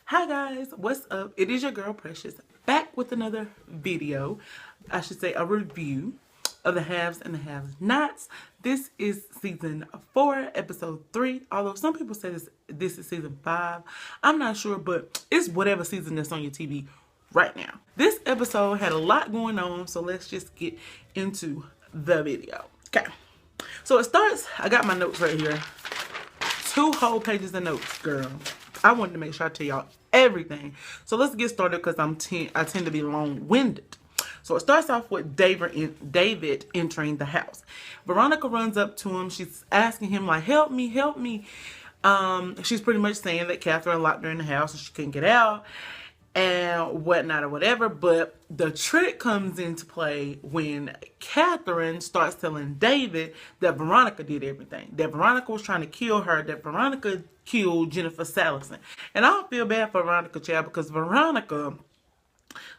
Hi guys, what's up? It is your girl Precious back with another video. I should say a review of the haves and the have-nots. This is season 4, episode 3. Although some people say this is season 5. I'm not sure, but it's whatever season that's on your TV right now. This episode had a lot going on, so let's just get into the video. Okay. So it starts, I got my notes right here. 2 whole pages of notes, girl. I wanted to make sure I tell y'all everything. So let's get started because I tend to be long-winded. So it starts off with David entering the house. Veronica runs up to him. She's asking him, like, help me, help me. She's pretty much saying that Catherine locked her in the house and she couldn't get out and whatnot or whatever. But the trick comes into play when Catherine starts telling David that Veronica did everything. That Veronica was trying to kill her. That Veronica killed Jennifer Salison. And I don't feel bad for Veronica, child, because Veronica,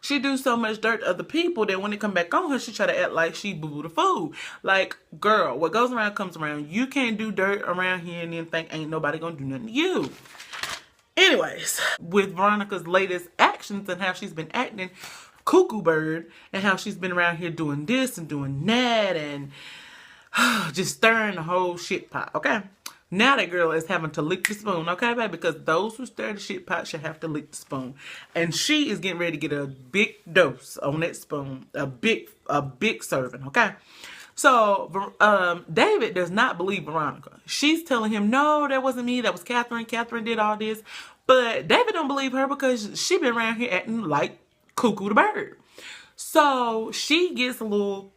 she do so much dirt to other people that when they come back on her, she try to act like she boo the fool. Like, girl, what goes around comes around. You can't do dirt around here and then think ain't nobody gonna do nothing to you. Anyways, with Veronica's latest actions and how she's been acting cuckoo bird and how she's been around here doing this and doing that and just stirring the whole shit pot, okay? Now that girl is having to lick the spoon, okay, baby? Because those who stir the shit pot should have to lick the spoon. And she is getting ready to get a big dose on that spoon. A big serving, okay? So, David does not believe Veronica. She's telling him, no, that wasn't me. That was Catherine. Catherine did all this. But David don't believe her because she been around here acting like Cuckoo the bird. So, she gets a little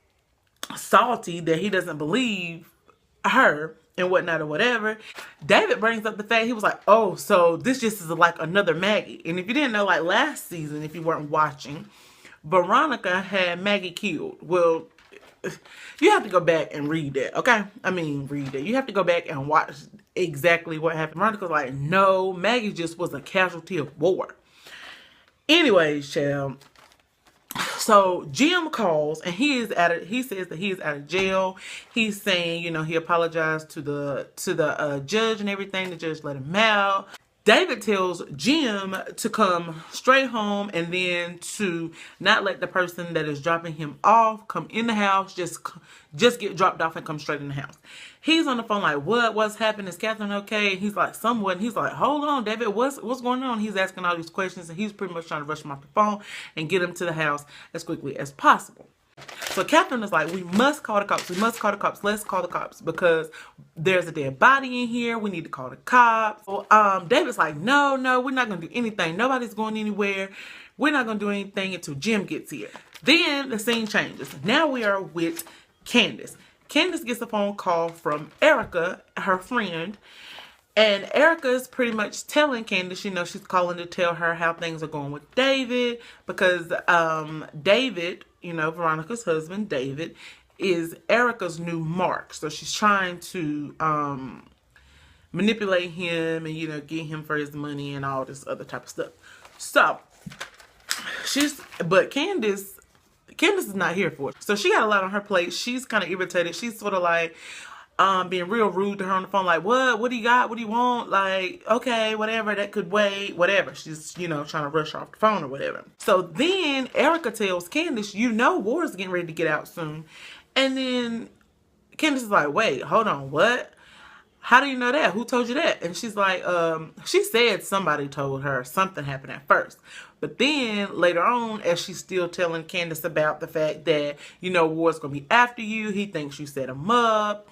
salty that he doesn't believe her and whatnot or whatever. David brings up the fact, he was like, oh, so this just is like another Maggie. And if you didn't know, like last season, if you weren't watching, Veronica had Maggie killed. Well, you have to go back and read that, okay? I mean, read it. You have to go back and watch exactly what happened. Veronica's like, no, Maggie just was a casualty of war. Anyways, child. So Jim calls and he says that he is out of jail. He's saying, you know, he apologized to the judge and everything. The judge let him out. David tells Jim to come straight home and then to not let the person that is dropping him off come in the house. Just get dropped off and come straight in the house. He's on the phone like, what's happened? Is Catherine okay? He's like, somewhat. He's like, hold on, David, what's going on? He's asking all these questions and he's pretty much trying to rush him off the phone and get him to the house as quickly as possible. So Catherine is like, we must call the cops. We must call the cops. Let's call the cops because there's a dead body in here. We need to call the cops. So, David's like, no, we're not going to do anything. Nobody's going anywhere. We're not going to do anything until Jim gets here. Then the scene changes. Now we are with Candace. Candace gets a phone call from Erica, her friend. And Erica is pretty much telling Candace, you know, she's calling to tell her how things are going with David. Because David, you know, Veronica's husband, David, is Erica's new mark. So she's trying to manipulate him and, you know, get him for his money and all this other type of stuff. So, but Candace is not here for it. So she got a lot on her plate. She's kind of irritated. She's sort of like being real rude to her on the phone, like, what do you got? What do you want? Like, okay, whatever, that could wait, whatever. She's, you know, trying to rush off the phone or whatever. So then Erica tells Candace, you know, war's getting ready to get out soon. And then Candace is like, wait, hold on, what? How do you know that? Who told you that? And she's like, she said somebody told her something happened at first. But then later on, as she's still telling Candace about the fact that, you know, war's going to be after you. He thinks you set him up.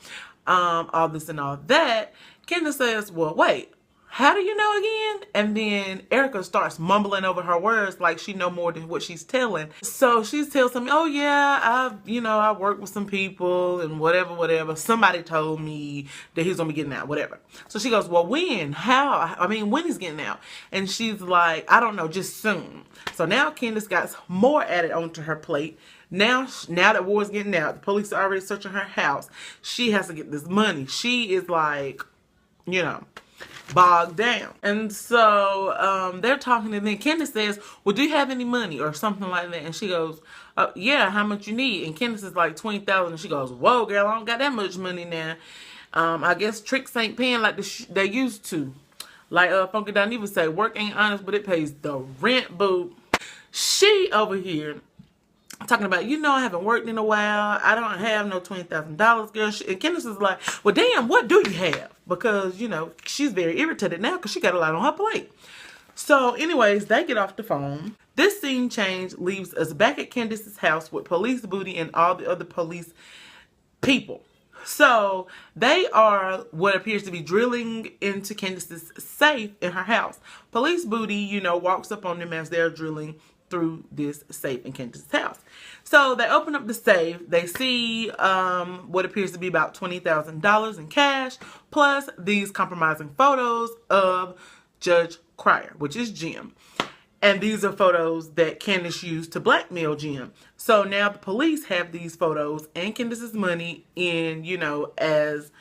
All this and all that. Candace says, well, wait, how do you know again? And then Erica starts mumbling over her words like she know more than what she's telling. So she tells him, oh yeah, I worked with some people and whatever. Somebody told me that he's gonna be getting out, whatever. So she goes, well, when? How? I mean, when he's getting out? And she's like, I don't know, just soon. So now Candace got more added onto her plate. Now that war's getting out, the police are already searching her house. She has to get this money. She is like, you know, bogged down. And so they're talking, and then Candace says, well, do you have any money or something like that? And she goes, yeah, how much you need? And Candace is like, 20,000. And she goes, whoa, girl, I don't got that much money now. I guess tricks ain't paying like they used to. Like Funky Dineva say, work ain't honest, but it pays the rent, boo. She over here talking about, I haven't worked in a while. I don't have no $20,000, girl. And Candace is like, well, damn, what do you have? Because, she's very irritated now because she got a lot on her plate. So, anyways, they get off the phone. This scene change leaves us back at Candace's house with Police Booty and all the other police people. So, they are what appears to be drilling into Candace's safe in her house. Police Booty, walks up on them as they're drilling through this safe in Candace's house. So they open up the safe. They see what appears to be about $20,000 in cash, plus these compromising photos of Judge Cryer, which is Jim. And these are photos that Candace used to blackmail Jim. So now the police have these photos and Candace's money in, as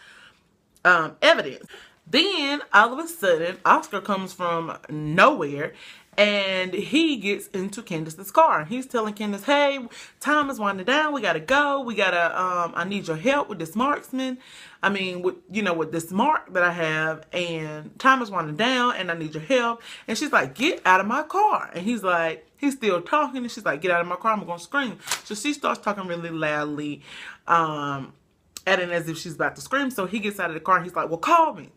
evidence. Then, all of a sudden, Oscar comes from nowhere and he gets into Candace's car. He's telling Candace, hey, time is winding down. We got to go. We got to, I need your help with this marksman. With this mark that I have, and time is winding down and I need your help. And she's like, get out of my car. And he's still talking. And she's like, get out of my car. I'm going to scream. So she starts talking really loudly, adding as if she's about to scream. So he gets out of the car and he's like, well, call me.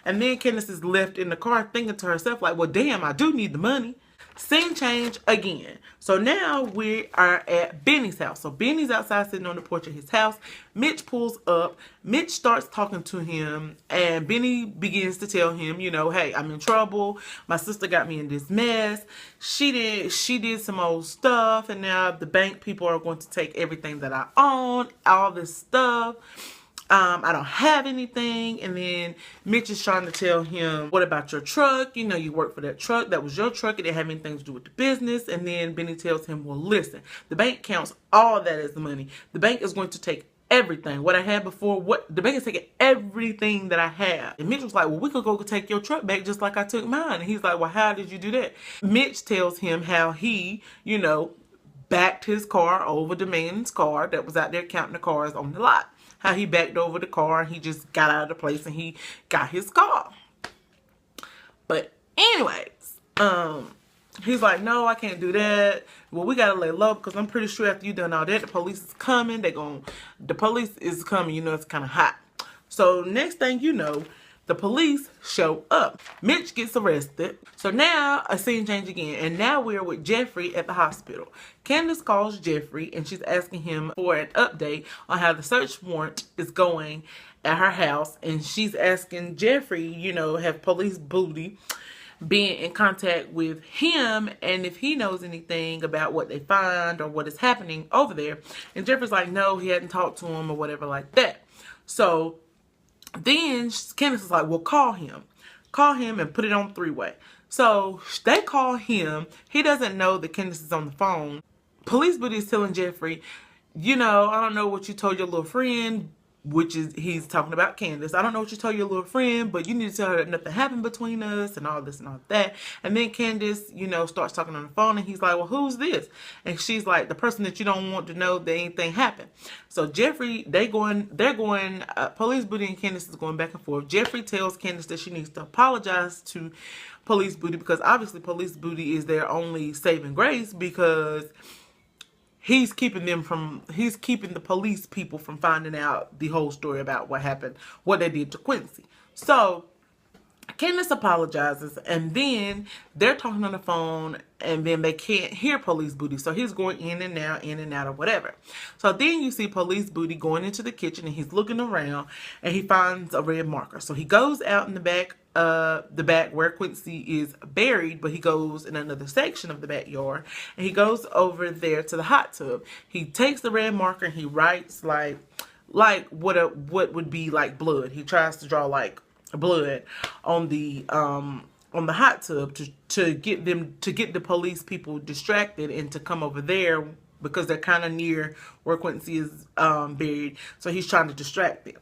And then Candace is left in the car thinking to herself like, well, damn, I do need the money. Scene change again. So now we are at Benny's house. So Benny's outside sitting on the porch of his house. Mitch pulls up. Mitch starts talking to him. And Benny begins to tell him, hey, I'm in trouble. My sister got me in this mess. She did some old stuff. And now the bank people are going to take everything that I own. All this stuff. I don't have anything. And then Mitch is trying to tell him, what about your truck? You work for that truck. That was your truck. It didn't have anything to do with the business. And then Benny tells him, well, listen, the bank counts all that as money. The bank is going to take everything. What I had before, the bank is taking everything that I have. And Mitch was like, well, we could go take your truck back just like I took mine. And he's like, well, how did you do that? Mitch tells him how he, backed his car over the man's car that was out there counting the cars on the lot. How he backed over the car and he just got out of the place and he got his car. But anyways, he's like, no, I can't do that. Well, we gotta lay low because I'm pretty sure after you done all that, the police is coming. The police is coming. It's kind of hot. So next thing you know, the police show up. Mitch gets arrested. So now a scene change again. And now we're with Jeffrey at the hospital. Candace calls Jeffrey and she's asking him for an update on how the search warrant is going at her house. And she's asking Jeffrey, have Police Booty been in contact with him and if he knows anything about what they find or what is happening over there. And Jeffrey's like, no, he hadn't talked to him or whatever like that. So then Candace is like, well, call him and put it on three-way. So they call him. He doesn't know that Candace is on the phone. Police Booty is telling Jeffrey, I don't know what you told your little friend, which is, he's talking about Candace. I don't know what you told your little friend, but you need to tell her that nothing happened between us and all this and all that. And then Candace, starts talking on the phone and he's like, well, who's this? And she's like, the person that you don't want to know that anything happened. So Jeffrey, Police Booty and Candace is going back and forth. Jeffrey tells Candace that she needs to apologize to Police Booty because obviously Police Booty is their only saving grace because he's keeping the police people from finding out the whole story about what happened, what they did to Quincy. So Candace apologizes and then they're talking on the phone and then they can't hear Police Booty. So he's going in and out or whatever. So then you see Police Booty going into the kitchen and he's looking around and he finds a red marker. So he goes out in the back where Quincy is buried, but he goes in another section of the backyard and he goes over there to the hot tub. He takes the red marker and he writes like what would be like blood. He tries to draw like blood on the hot tub to get the police people distracted and to come over there because they're kind of near where Quincy is buried. So he's trying to distract them.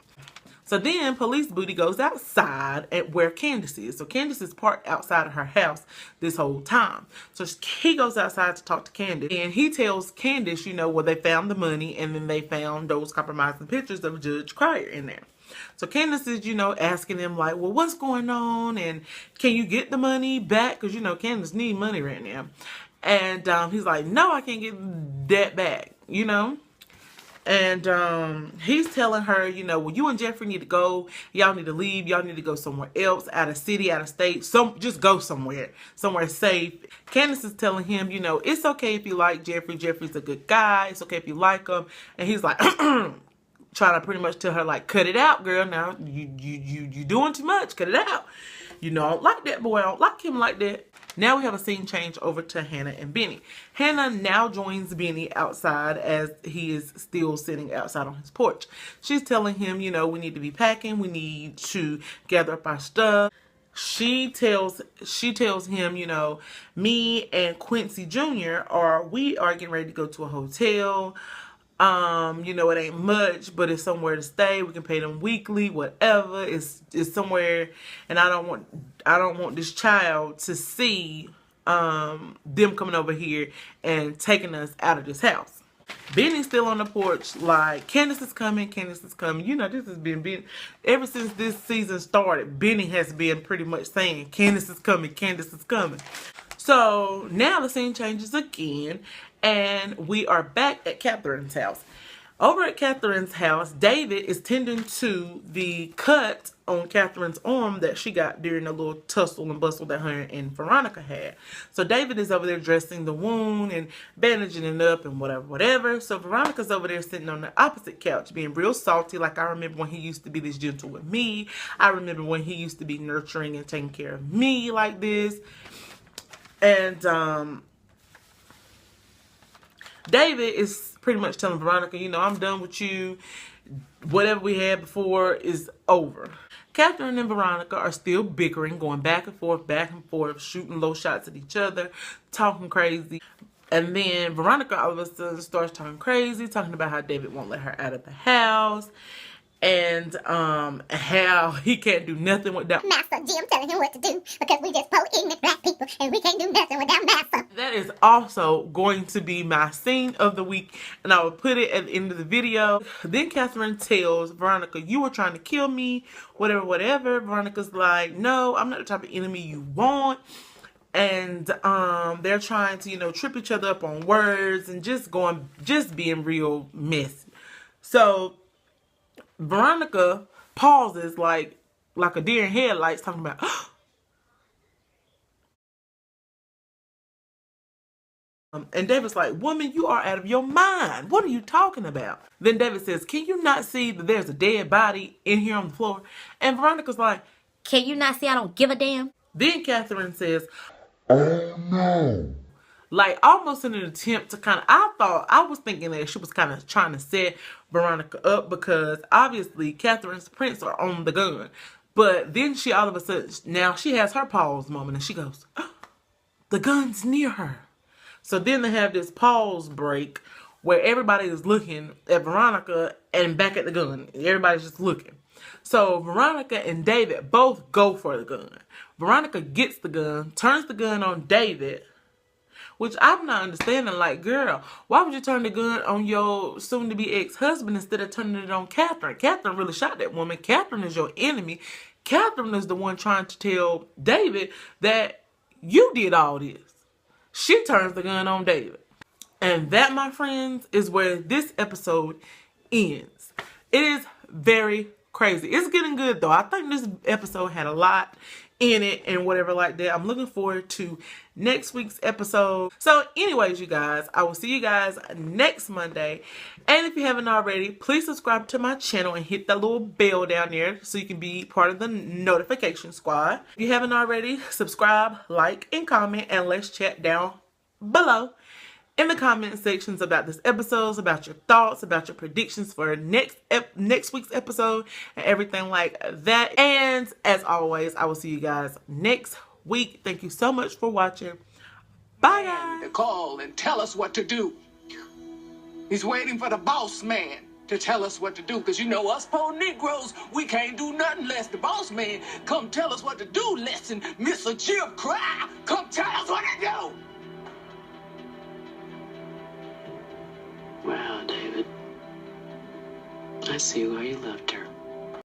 So then Police Booty goes outside at where Candace is. So Candace is parked outside of her house this whole time. So he goes outside to talk to Candace. And he tells Candace, well, they found the money and then they found those compromising pictures of Judge Cryer in there. So Candace is, asking him like, well, what's going on? And can you get the money back? Because, Candace need money right now. And he's like, no, I can't get that back, And he's telling her, well, you and Jeffrey need to go. Y'all need to leave. Y'all need to go somewhere else, out of city, out of state. Just go somewhere safe. Candace is telling him, it's okay if you like Jeffrey. Jeffrey's a good guy. It's okay if you like him. And he's like, trying to pretty much tell her, like, cut it out, girl. Now you doing too much. Cut it out. I don't like that boy. I don't like him like that. Now we have a scene change over to Hannah and Benny. Hannah now joins Benny outside as he is still sitting outside on his porch. She's telling him, we need to be packing. We need to gather up our stuff. She tells him, me and Quincy Jr. we are getting ready to go to a hotel. It ain't much, but it's somewhere to stay. We can pay them weekly, whatever. It's somewhere, and I don't want this child to see them coming over here and taking us out of this house. Benny's still on the porch, like, Candace is coming, Candace is coming. This has been Benny ever since this season started. Benny has been pretty much saying, Candace is coming, Candace is coming. So now the scene changes again, and we are back at Catherine's house. Over at Catherine's house, David is tending to the cut on Catherine's arm that she got during the little tussle and bustle that her and Veronica had. So David is over there dressing the wound and bandaging it up and whatever. So Veronica's over there sitting on the opposite couch being real salty, like, I remember when he used to be this gentle with me. I remember when he used to be nurturing and taking care of me like this. And David is pretty much telling Veronica, I'm done with you. Whatever we had before is over. Catherine and Veronica are still bickering, going back and forth, shooting low shots at each other, talking crazy. And then Veronica all of a sudden starts talking crazy, talking about how David won't let her out of the house. And how he can't do nothing without Master Jim telling him what to do, because we just poor ignorant black people and we can't do nothing without Master. That is also going to be my scene of the week, and I will put it at the end of the video. Then Catherine tells Veronica, you were trying to kill me, whatever. Veronica's like, no, I'm not the type of enemy you want. And they're trying to, trip each other up on words and just being real messy. So Veronica pauses like a deer in headlights, talking about, and David's like, woman, you are out of your mind. What are you talking about? Then David says, can you not see that there's a dead body in here on the floor? And Veronica's like, can you not see I don't give a damn? Then Catherine says, oh no. Like, almost in an attempt to I was thinking that she was kind of trying to set Veronica up, because obviously Catherine's prints are on the gun. But then she all of a sudden, now she has her pause moment, and she goes, oh, the gun's near her. So then they have this pause break where everybody is looking at Veronica and back at the gun. Everybody's just looking. So Veronica and David both go for the gun. Veronica gets the gun, turns the gun on David, which I'm not understanding. Like, girl, why would you turn the gun on your soon-to-be ex-husband instead of turning it on Catherine? Catherine really shot that woman. Catherine is your enemy. Catherine is the one trying to tell David that you did all this. She turns the gun on David. And that, my friends, is where this episode ends. It is very crazy. It's getting good, though. I think this episode had a lot in it and whatever like that. I'm looking forward to next week's episode. So anyways, you guys, I will see you guys next Monday. And if you haven't already, please subscribe to my channel and hit that little bell down there so you can be part of the notification squad. If you haven't already, subscribe, like, and comment, and let's chat down below in the comment sections about this episode, about your thoughts, about your predictions for next week's episode, and everything like that. And as always, I will see you guys next week. Thank you so much for watching. Bye, guys. Call and tell us what to do. He's waiting for the boss man to tell us what to do, because us poor Negroes, we can't do nothing unless the boss man come tell us what to do. Listen, Mr. Jim cry, come tell us what to do. Wow, David. I see why you loved her.